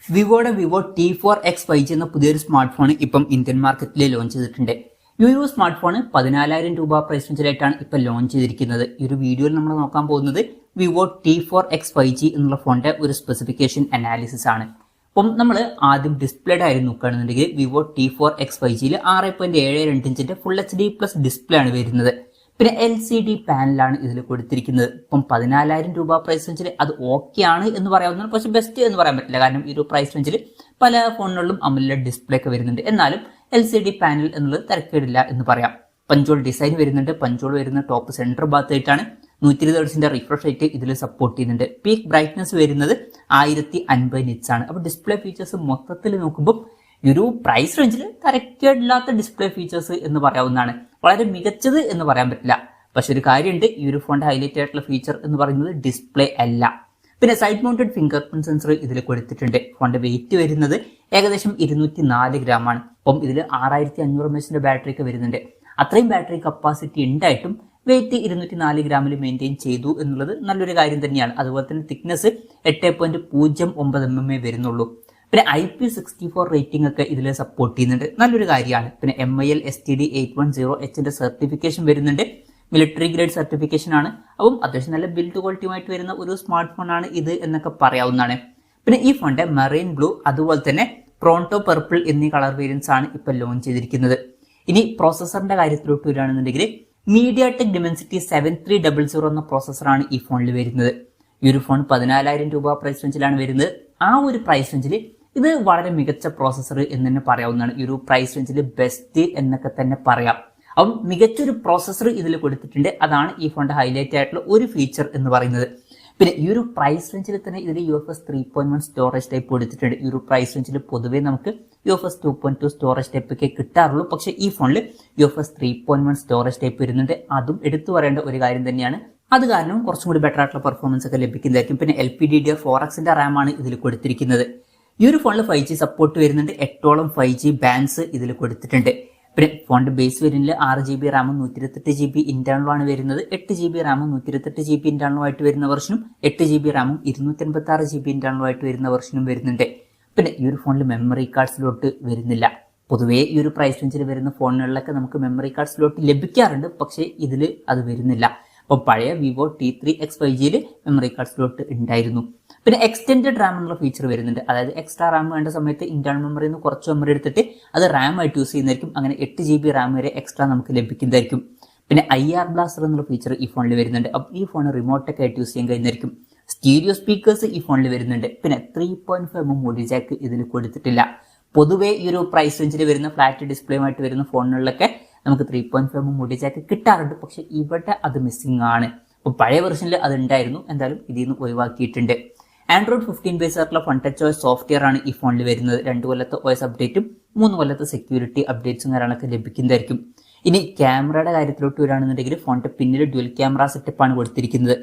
വിവോയുടെ Vivo T4X 5G എന്ന പുതിയൊരു smart phone ഇപ്പം ഇന്ത്യൻ മാർക്കറ്റിൽ ലോഞ്ച് ചെയ്തിട്ടുണ്ട്. ഈ ഒരു സ്മാർട്ട് ഫോൺ 14,000 രൂപ പ്രൈസ് റേഞ്ചിലായിട്ടാണ് ഇപ്പം ലോഞ്ച് ചെയ്തിരിക്കുന്നത്. ഈ ഒരു വീഡിയോയിൽ നമ്മൾ നോക്കാൻ പോകുന്നത് വിവോ T4X 5G എന്നുള്ള ഫോണിന്റെ ഒരു സ്പെസിഫിക്കേഷൻ അനാലിസിസ് ആണ്. അപ്പം നമ്മൾ ആദ്യം ഡിസ്പ്ലേയുടെ ആയിരുന്നു നോക്കുകയാണെന്നുണ്ടെങ്കിൽ വിവോ T4X 5Gയിൽ 6.72 ഇഞ്ചിന്റെ ഫുൾ HD പ്ലസ് ഡിസ്പ്ലേ ആണ് വരുന്നത്. പിന്നെ LCD പാനലാണ് ഇതിൽ കൊടുത്തിരിക്കുന്നത്. ഇപ്പം 14,000 രൂപ പ്രൈസ് റേഞ്ചിൽ അത് ഓക്കെ ആണ് എന്ന് പറയാവുന്നതാണ്, പക്ഷെ ബെസ്റ്റ് എന്ന് പറയാൻ പറ്റില്ല. കാരണം ഈ ഒരു പ്രൈസ് റേഞ്ചിൽ പല ഫോണുകളിലും AMOLED ഡിസ്പ്ലേ ഒക്കെ വരുന്നുണ്ട്. എന്നാലും LCD പാനൽ എന്നുള്ളത് തിരക്കേടില്ല എന്ന് പറയാം. പഞ്ചോൾ ഡിസൈൻ വരുന്നുണ്ട്. പഞ്ചോൾ വരുന്ന ടോപ്പ് സെന്റർ ഭാഗത്തായിട്ടാണ്. 120 Hz റിഫ്രഷ് റേറ്റ് ഇതിൽ സപ്പോർട്ട് ചെയ്യുന്നുണ്ട്. പീക്ക് ബ്രൈറ്റ്നസ് വരുന്നത് 1050 nits ആണ്. അപ്പോൾ ഡിസ്പ്ലേ ഫീച്ചേഴ്സ് മൊത്തത്തിൽ നോക്കുമ്പോൾ ഈ ഒരു പ്രൈസ് റേഞ്ചിൽ തിരക്കേടില്ലാത്ത ഡിസ്പ്ലേ ഫീച്ചേഴ്സ് എന്ന് പറയാവുന്നതാണ്. വളരെ മികച്ചത് എന്ന് പറയാൻ പറ്റില്ല. പക്ഷെ ഒരു കാര്യമുണ്ട്, ഈ ഒരു ഫോണിന്റെ ഹൈലൈറ്റ് ആയിട്ടുള്ള ഫീച്ചർ എന്ന് പറയുന്നത് ഡിസ്പ്ലേ അല്ല. പിന്നെ side mounted finger print sensor ഇതിൽ കൊടുത്തിട്ടുണ്ട്. ഫോണിന്റെ വെയിറ്റ് വരുന്നത് ഏകദേശം 204 gram ആണ്. അപ്പം ഇതിൽ 6500 mAh ബാറ്ററി ഒക്കെ വരുന്നുണ്ട്. അത്രയും ബാറ്ററി കപ്പാസിറ്റി ഉണ്ടായിട്ടും വെയിറ്റ് 204 ഗ്രാമിൽ മെയിൻറ്റെയിൻ ചെയ്തു എന്നുള്ളത് നല്ലൊരു കാര്യം തന്നെയാണ്. അതുപോലെ തന്നെ തിക്നെസ് 8.09 mm വരുന്നുള്ളൂ. പിന്നെ IP64 റേറ്റിംഗ് ഒക്കെ ഇതിൽ സപ്പോർട്ട് ചെയ്യുന്നുണ്ട്. നല്ലൊരു കാര്യമാണ്. പിന്നെ MIL STD 810H സർട്ടിഫിക്കേഷൻ വരുന്നുണ്ട്. മിലിറ്ററി ഗ്രേഡ് സർട്ടിഫിക്കേഷൻ ആണ്. അപ്പം അത്യാവശ്യം നല്ല ബിൽഡ് ക്വാളിറ്റിയുമായിട്ട് വരുന്ന ഒരു സ്മാർട്ട് ഫോൺ ആണ് ഇത് എന്നൊക്കെ പറയാവുന്നതാണ്. പിന്നെ ഈ ഫോണിന്റെ മെറൈൻ ബ്ലൂ അതുപോലെ തന്നെ പ്രോണ്ടോ പർപ്പിൾ എന്നീ കളർ വേരിയൻസ് ആണ് ഇപ്പൊ ലോഞ്ച് ചെയ്തിരിക്കുന്നത്. ഇനി പ്രോസസറിന്റെ കാര്യത്തിലോട്ട് വരികയാണെന്നുണ്ടെങ്കിൽ MediaTek Dimensity 7300 എന്ന പ്രോസസറാണ് ഈ ഫോണിൽ വരുന്നത്. ഈ ഒരു ഫോൺ 14,000 രൂപ പ്രൈസ് റേഞ്ചിലാണ് വരുന്നത്. ആ ഒരു പ്രൈസ് റേഞ്ചിൽ ഇത് വളരെ മികച്ച പ്രോസസർ എന്ന് തന്നെ പറയാവുന്നതാണ്. ഈ ഒരു പ്രൈസ് റേഞ്ചിൽ ബെസ്റ്റ് എന്നൊക്കെ തന്നെ പറയാം. അപ്പം മികച്ചൊരു പ്രോസസർ ഇതിൽ കൊടുത്തിട്ടുണ്ട്. അതാണ് ഈ ഫോണിന്റെ ഹൈലൈറ്റ് ആയിട്ടുള്ള ഒരു ഫീച്ചർ എന്ന് പറയുന്നത്. പിന്നെ ഈ ഒരു പ്രൈസ് റേഞ്ചിൽ തന്നെ ഇതിൽ UFS 3.1 സ്റ്റോറേജ് ടൈപ്പ് കൊടുത്തിട്ടുണ്ട്. ഈ ഒരു പ്രൈസ് റേഞ്ചിൽ പൊതുവേ നമുക്ക് UFS 2.2 സ്റ്റോറേജ് ടൈപ്പ് ഒക്കെ കിട്ടാറുള്ളൂ. പക്ഷെ ഈ ഫോണിൽ UFS 3.1 സ്റ്റോറേജ് ടൈപ്പ് വരുന്നുണ്ട്. അതും എടുത്തു പറയേണ്ട ഒരു കാര്യം തന്നെയാണ്. അത് കാരണം കുറച്ചും കൂടി ബെറ്റർ ആയിട്ടുള്ള പെർഫോമൻസ് ഒക്കെ ലഭിക്കുന്നതായിരിക്കും. പിന്നെ LPDDR4X റാം ആണ് ഇതിൽ കൊടുത്തിരിക്കുന്നത്. ഈ ഒരു ഫോണിൽ 5G സപ്പോർട്ട് വരുന്നുണ്ട്. 8ഓളം 5G ബാൻഡ്സ് ഇതിൽ കൊടുത്തിട്ടുണ്ട്. പിന്നെ ഫോണിന്റെ ബേസ് വേരിയന്റിൽ 6GB റാമും 128GB ഇന്റേണലും ആണ് വരുന്നത്. 8GB റാമും 128GB ഇന്റേണലുമായിട്ട് വരുന്ന വെർഷനും 8GB റാമും 256GB ഇന്റേണലുമായിട്ട് വരുന്ന വെർഷനും വരുന്നുണ്ട്. പിന്നെ ഈ ഒരു ഫോണിൽ മെമ്മറി കാർഡ് സ്ലോട്ട് വരുന്നില്ല. പൊതുവേ ഈ ഒരു പ്രൈസ് റേഞ്ചിൽ വരുന്ന ഫോണുകളിലൊക്കെ നമുക്ക് മെമ്മറി കാർഡ് സ്ലോട്ട് ലഭിക്കാറുണ്ട്, പക്ഷേ ഇതിൽ അത് വരുന്നില്ല. അപ്പോൾ പഴയ വിവോ T3X 5Gയിൽ മെമ്മറി കാർഡ് സ്ലോട്ട് ഉണ്ടായിരുന്നു. പിന്നെ എക്സ്റ്റെൻഡഡ് റാം എന്നുള്ള ഫീച്ചർ വരുന്നുണ്ട്. അതായത് എക്സ്ട്രാ റാം വേണ്ട സമയത്ത് ഇന്റേണൽ മെമ്മറിയിൽ നിന്ന് കുറച്ച് മെമ്മറി എടുത്തിട്ട് അത് റാം ആയിട്ട് യൂസ് ചെയ്യുന്നതായിരിക്കും. അങ്ങനെ 8GB റാം വരെ എക്സ്ട്രാ നമുക്ക് ലഭിക്കുന്നതായിരിക്കും. പിന്നെ IR ബ്ലാസ്റ്റർ എന്നുള്ള ഫീച്ചർ ഈ ഫോണിൽ വരുന്നുണ്ട്. അപ്പോൾ ഈ ഫോൺ റിമോട്ടൊക്കെ ആയിട്ട് യൂസ് ചെയ്യാൻ കഴിയുന്നതായിരിക്കും. സ്റ്റീരിയോ സ്പീക്കേഴ്സ് ഈ ഫോണിൽ വരുന്നുണ്ട്. പിന്നെ 3.5mm ഓഡിയോ ജാക്ക് ഇതിൽ കൊടുത്തിട്ടില്ല. പൊതുവേ ഈ ഒരു പ്രൈസ് റേഞ്ചിൽ വരുന്ന ഫ്ലാറ്റ് ഡിസ്പ്ലേയുമായിട്ട് വരുന്ന ഫോണുകളിലൊക്കെ നമുക്ക് 3.5mm ഓഡിയോ ജാക്ക് കിട്ടാറുണ്ട്. പക്ഷെ ഇവിടെ അത് മിസ്സിംഗ് ആണ്. അപ്പോൾ പഴയ വെർഷനിൽ അത് ഉണ്ടായിരുന്നു, എന്തായാലും ഇതിൽ നിന്ന് ഒഴിവാക്കിയിട്ടുണ്ട്. ആൻഡ്രോയിഡ് 15 ബേസ് ആയിട്ടുള്ള ഫൺ ടച്ച് OS സോഫ്റ്റ്വെയർ ആണ് ഈ ഫോണിൽ വരുന്നത്. 2 കൊല്ലത്തെ OS അപ്ഡേറ്റും 3 കൊല്ലത്തെ സെക്യൂരിറ്റി അപ്ഡേറ്റ്സും കാര്യങ്ങളൊക്കെ ലഭിക്കുന്നതായിരിക്കും. ഇനി ക്യാമറയുടെ കാര്യത്തിലോട്ട് വരികയാണെന്നുണ്ടെങ്കിൽ ഫോണിന്റെ പിന്നിൽ ഡ്യുവൽ ക്യാമറ സെറ്റപ്പ് ആണ് കൊടുത്തിരിക്കുന്നത്.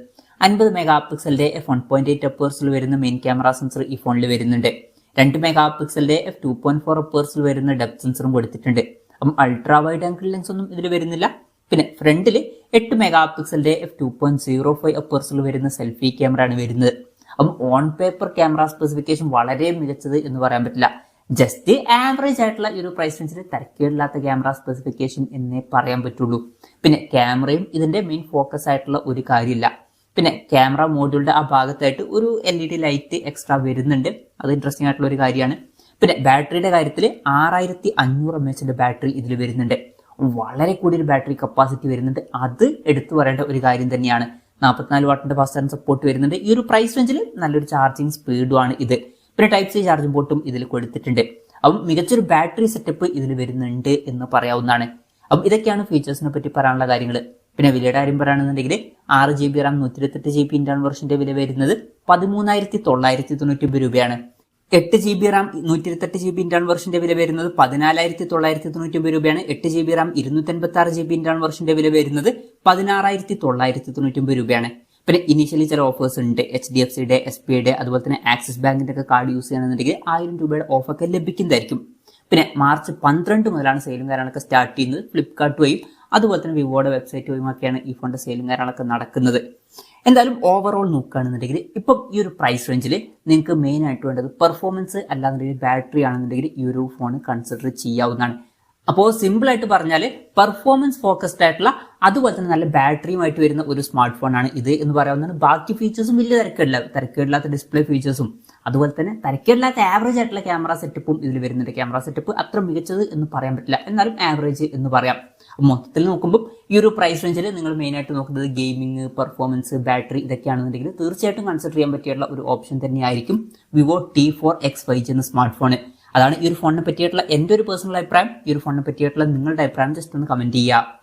50 മെഗാപിക്സലിന്റെ f1.8 അപ്പേഴ്സിൽ വരുന്ന മെയിൻ ക്യാമറ സെൻസർ ഈ ഫോണിൽ വരുന്നുണ്ട്. 2 മെഗാപിക്സലിന്റെ f2.4 അപ്പേഴ്സിൽ വരുന്ന ഡെപ്ത് സെൻസറും കൊടുത്തിട്ടുണ്ട്. അപ്പം അൾട്രാ വൈഡ് ആംഗിൾ ലെൻസ് ഒന്നും ഇതിൽ വരുന്നില്ല. പിന്നെ ഫ്രണ്ടിൽ 8 മെഗാപിക്സലിന്റെ f2.05 അപ്പേഴ്സിൽ വരുന്ന സെൽഫി ക്യാമറ ആണ് വരുന്നത്. അപ്പം ഓൺ പേപ്പർ ക്യാമറ സ്പെസിഫിക്കേഷൻ വളരെ മികച്ചത് എന്ന് പറയാൻ പറ്റില്ല. ജസ്റ്റ് ആവറേജ് ആയിട്ടുള്ള ഈ ഒരു പ്രൈസ് റേഞ്ചിൽ തിരക്കേടില്ലാത്ത ക്യാമറ സ്പെസിഫിക്കേഷൻ എന്നേ പറയാൻ പറ്റുള്ളൂ. പിന്നെ ക്യാമറയും ഇതിന്റെ മെയിൻ ഫോക്കസ് ആയിട്ടുള്ള ഒരു കാര്യമില്ല. പിന്നെ ക്യാമറ മോഡ്യൂളിന്റെ ആ ഭാഗത്തായിട്ട് ഒരു LED ലൈറ്റ് എക്സ്ട്രാ വരുന്നുണ്ട്. അത് ഇൻട്രസ്റ്റിംഗ് ആയിട്ടുള്ള ഒരു കാര്യമാണ്. പിന്നെ ബാറ്ററിയുടെ കാര്യത്തിൽ 6500 mAh ബാറ്ററി ഇതിൽ വരുന്നുണ്ട്. വളരെ കൂടിയൊരു ബാറ്ററി കപ്പാസിറ്റി വരുന്നുണ്ട്. അത് എടുത്തു പറയേണ്ട ഒരു കാര്യം തന്നെയാണ്. 44 വാട്ടിന്റെ ഫാസ്റ്റ് ചാർജ് സപ്പോർട്ട് വരുന്നുണ്ട്. ഈ ഒരു പ്രൈസ് റേഞ്ചിൽ നല്ലൊരു ചാർജിങ് സ്പീഡും ആണ് ഇത്. പിന്നെ Type-C ചാർജിംഗ് പോർട്ടും ഇതിൽ കൊടുത്തിട്ടുണ്ട്. അപ്പം മികച്ചൊരു ബാറ്ററി സെറ്റപ്പ് ഇതിൽ വരുന്നുണ്ട് എന്ന് പറയാവുന്നതാണ്. അപ്പം ഇതൊക്കെയാണ് ഫീച്ചേഴ്സിനെ പറ്റി പറയാനുള്ള കാര്യങ്ങൾ. പിന്നെ വിലയുടെ കാര്യം പറയുകയാണെന്നുണ്ടെങ്കിൽ 6GB റാം 128GB ഇന്റേണൽ വെർഷന്റെ വില വരുന്നത് 13,999 രൂപയാണ്. 8GB റാം 128GB ഇന്റേണൽ വെർഷന്റെ വില വരുന്നത് 14,999 രൂപയാണ്. 8GB റാം 256GB ഇന്റേണൽ വെർഷന്റെ വില വരുന്നത് 16,999 രൂപയാണ്. പിന്നെ ഇനീഷ്യലി ചില ഓഫേഴ്സ് ഉണ്ട്. HDFCയുടെ SBIയുടെ അതുപോലെ തന്നെ ആക്സിസ് ബാങ്കിന്റെ ഒക്കെ കാർഡ് യൂസ് ചെയ്യണമെന്നുണ്ടെങ്കിൽ 1000 രൂപയുടെ ഓഫൊക്കെ ലഭിക്കുന്നതായിരിക്കും. പിന്നെ മാർച്ച് 12 മുതലാണ് സെയിലും കാര്യങ്ങളൊക്കെ സ്റ്റാർട്ട് ചെയ്യുന്നത്. ഫ്ലിപ്കാർട്ട് വഴിയും അതുപോലെ തന്നെ വിവോയുടെ വെബ്സൈറ്റ് വഴിയൊക്കെയാണ് ഈ ഫോണിന്റെ സെയിലും കാര്യങ്ങളൊക്കെ നടക്കുന്നത്. എന്തായാലും ഓവറോൾ നോക്കുകയാണെന്നുണ്ടെങ്കിൽ ഇപ്പം ഈ ഒരു പ്രൈസ് റേഞ്ചിൽ നിങ്ങൾക്ക് മെയിൻ ആയിട്ട് വേണ്ടത് പെർഫോമൻസ് അല്ലാന്നുണ്ടെങ്കിൽ ബാറ്ററി ആണെന്നുണ്ടെങ്കിൽ ഈ ഒരു ഫോൺ കൺസിഡർ ചെയ്യാവുന്നതാണ്. അപ്പോൾ സിമ്പിൾ ആയിട്ട് പറഞ്ഞാൽ പെർഫോമൻസ് ഫോക്കസ്ഡ് ആയിട്ടുള്ള അതുപോലെ തന്നെ നല്ല ബാറ്ററിയുമായിട്ട് വരുന്ന ഒരു സ്മാർട്ട് ഫോൺ ആണ് ഇത് എന്ന് പറയാവുന്നതാണ്. ബാക്കി ഫീച്ചേഴ്സും വലിയ തിരക്കേടില്ലാത്ത ഡിസ്പ്ലേ ഫീച്ചേഴ്സും അതുപോലെ തന്നെ തിരക്കേടില്ലാത്ത ആവറേജ് ആയിട്ടുള്ള ക്യാമറ സെറ്റപ്പും ഇതിൽ വരുന്നുണ്ട്. ക്യാമറ സെറ്റപ്പ് അത്ര മികച്ചത് എന്ന് പറയാൻ പറ്റില്ല, എന്നാലും ആവറേജ് എന്ന് പറയാം. മൊത്തത്തിൽ നോക്കുമ്പോൾ ഈ ഒരു പ്രൈസ് റേഞ്ചിൽ നിങ്ങൾ മെയിൻ ആയിട്ട് നോക്കുന്നത് ഗെയിമിംഗ്, പെർഫോമൻസ്, ബാറ്ററി ഇതൊക്കെയാണെന്നുണ്ടെങ്കിൽ തീർച്ചയായിട്ടും കൺസിഡർ ചെയ്യാൻ പറ്റിയുള്ള ഒരു ഓപ്ഷൻ തന്നെയായിരിക്കും വിവോ T4X 5G എന്ന സ്മാർട്ട് ഫോൺ. അതാണ് ഈ ഒരു ഫോണിനെ പറ്റിയിട്ടുള്ള എൻ്റെ ഒരു പേഴ്സണൽ അഭിപ്രായം. ഈ ഒരു ഫോണിനെ പറ്റിയിട്ടുള്ള നിങ്ങളുടെ അഭിപ്രായം ജസ്റ്റ് ഒന്ന് കമന്റ് ചെയ്യുക.